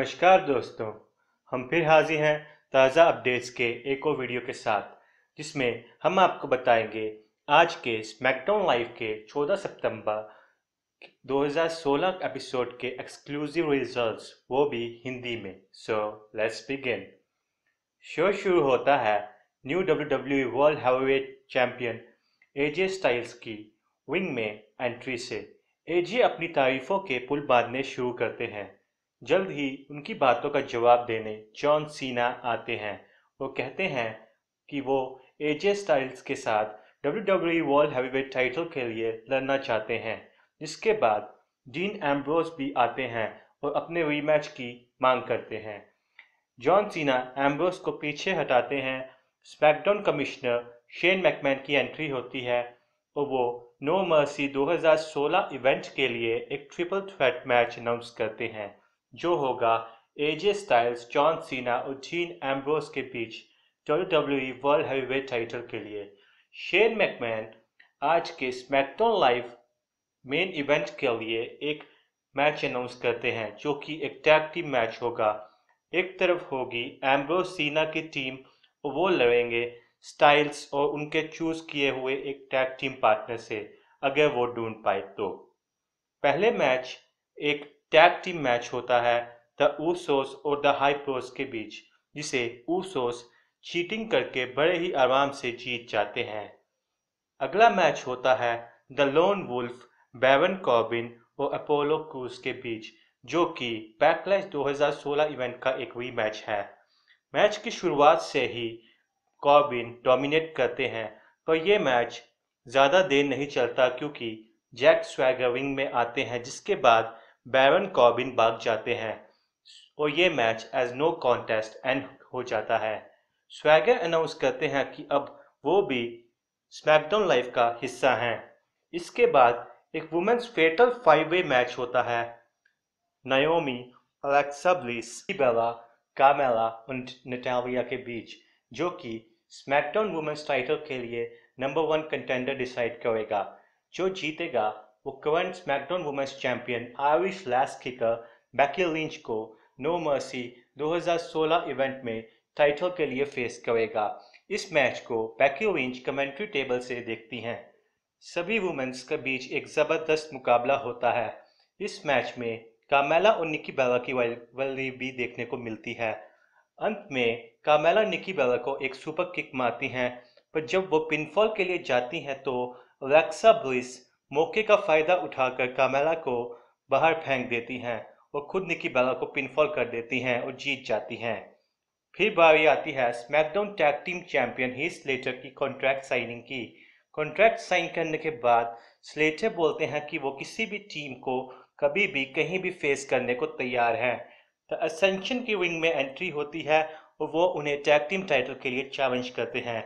नमस्कार दोस्तों, हम फिर हाजिर हैं ताज़ा अपडेट्स के एक और वीडियो के साथ, जिसमें हम आपको बताएंगे आज के स्मैकडाउन लाइव के 14 सितंबर 2016 एपिसोड के एक्सक्लूसिव रिजल्ट्स, वो भी हिंदी में। So let's begin. शो शुरू होता है new WWE world heavyweight champion AJ Styles की विंग में एंट्री से। एजे अपनी तारीफों के पुल बांधने शुरू करते हैं। जल्द ही उनकी बातों का जवाब देने जॉन सीना आते हैं। वो कहते हैं कि वो एजे स्टाइल्स के साथ WWE वर्ल्ड हैवीवेट टाइटल के लिए लड़ना चाहते हैं। जिसके बाद डीन एम्ब्रोस भी आते हैं और अपने रीमैच की मांग करते हैं। जॉन सीना एम्ब्रोस को पीछे हटाते हैं। स्मैकडाउन कमिश्नर शेन मैकमैन की एंट्री होती है और वो नो मर्सी 2016 इवेंट के लिए एक ट्रिपल थ्रेट मैच अनाउंस करते हैं, जो होगा एजे स्टाइल्स, जॉन सीना और डीन एम्ब्रोस के बीच WWE वर्ल्ड हैवीवेट टाइटल के लिए। शेन मैकमैन आज के स्मैकडाउन लाइव मेन इवेंट के लिए एक मैच अनाउंस करते हैं, जो कि एक टैग टीम मैच होगा। एक तरफ होगी एम्ब्रोस सीना की टीम और वो लड़ेंगे स्टाइल्स और उनके चूज किए हुए एक टैग टीम पार्टनर से, अगर वो ढूंढ पाए तो। पहले मैच एक टैग टीम मैच होता है द ऊसोस और द हाइप्रोस के बीच, जिसे ऊसोस चीटिंग करके बड़े ही आराम से जीत जाते हैं। अगला मैच होता है the lone wolf, Baron Corbin और अपोलो क्रूज के बीच, जो कि बैकलैश 2016 इवेंट का एक रीमैच है। मैच की शुरुआत से ही कॉर्बिन डोमिनेट करते हैं, पर यह मैच ज़्यादा देर नहीं चलता क्योंकि जैक स्वैगर रिंग में आते हैं, जिसके बाद बैरन कॉर्बिन भाग जाते हैं और ये match as no contest end हो जाता है। स्वैगर अनाउंस करते हैं कि अब वो भी स्मैकडाउन लाइव का हिस्सा हैं। इसके बाद एक वुमेन्स फेटल 5-वे मैच होता है नाओमी, अलेक्सा ब्लिस, बेला, कार्मेला और नटालिया के बीच, जो कि स्मैकडाउन वुमेन्स टाइटल के लिए नंबर 1 कंटेंडर डिसाइड करेगा। जो जीतेगा वो current SmackDown women's champion Irish lass kicker Becky Lynch को नो मर्सी 2016 इवेंट में टाइटल के लिए फेस करेगा। इस मैच को बेकी लिंच कमेंट्री टेबल से देखती हैं। सभी वुमेन्स के बीच एक जबरदस्त मुकाबला होता है। इस मैच में कार्मेला और निकी बेला की राइवलरी भी देखने को मिलती है। अंत में कार्मेला निकी बेला को एक सुपर किक मारती हैं, पर जब वो पिनफॉल के लिए जाती हैं तो अलेक्सा ब्लिस मौके का फायदा उठाकर कार्मेला को बाहर फेंक देती हैं और खुद निकी बेला को पिनफॉल कर देती हैं और जीत जाती हैं। फिर बारी आती है SmackDown tag team champion Heath Slater की कॉन्ट्रैक्ट साइनिंग की। कॉन्ट्रैक्ट साइन करने के बाद स्लेटर बोलते हैं कि वो किसी भी टीम को कभी भी कहीं भी फेस करने को तैयार हैं। द असेंशन की विंग में एंट्री होती है और वो उन्हें टैग टीम टाइटल के लिए चैलेंज करते हैं।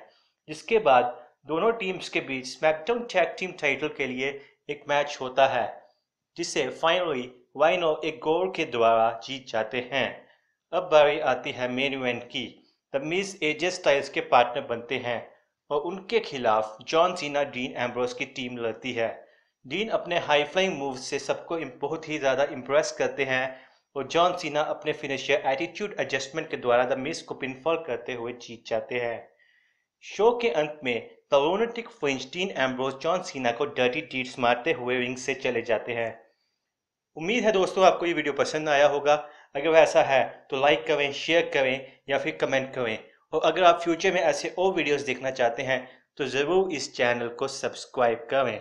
जिसके बाद दोनों टीम्स के बीच स्मैकडाउन टैग टीम टाइटल के लिए एक मैच होता है, जिसे फाइनली वाइनो एक गोल के द्वारा जीत जाते हैं। अब बारी आती है मेन इवेंट की। द मिज एजे स्टाइल्स के पार्टनर बनते हैं और उनके खिलाफ जॉन सीना डीन एम्ब्रोस की टीम लड़ती है। डीन अपने हाई फ्लाइंग मूव्स से सबको बहुत ही ज़्यादा इम्प्रेस करते हैं और जॉन सीना अपने फिनिशर एटीट्यूड एडजस्टमेंट के द्वारा द मिज को पिनफॉल करते हुए जीत जाते हैं। शो के अंत में the lunatic fringe dean Ambrose John Cena को डर्टी डीड्स मारते हुए रिंग से चले जाते हैं। उम्मीद है दोस्तों आपको ये वीडियो पसंद आया होगा। अगर ऐसा है तो लाइक करें, शेयर करें या फिर कमेंट करें। और अगर आप फ्यूचर में ऐसे और वीडियोस देखना चाहते हैं तो ज़रूर इस चैनल को सब्सक्राइब करें।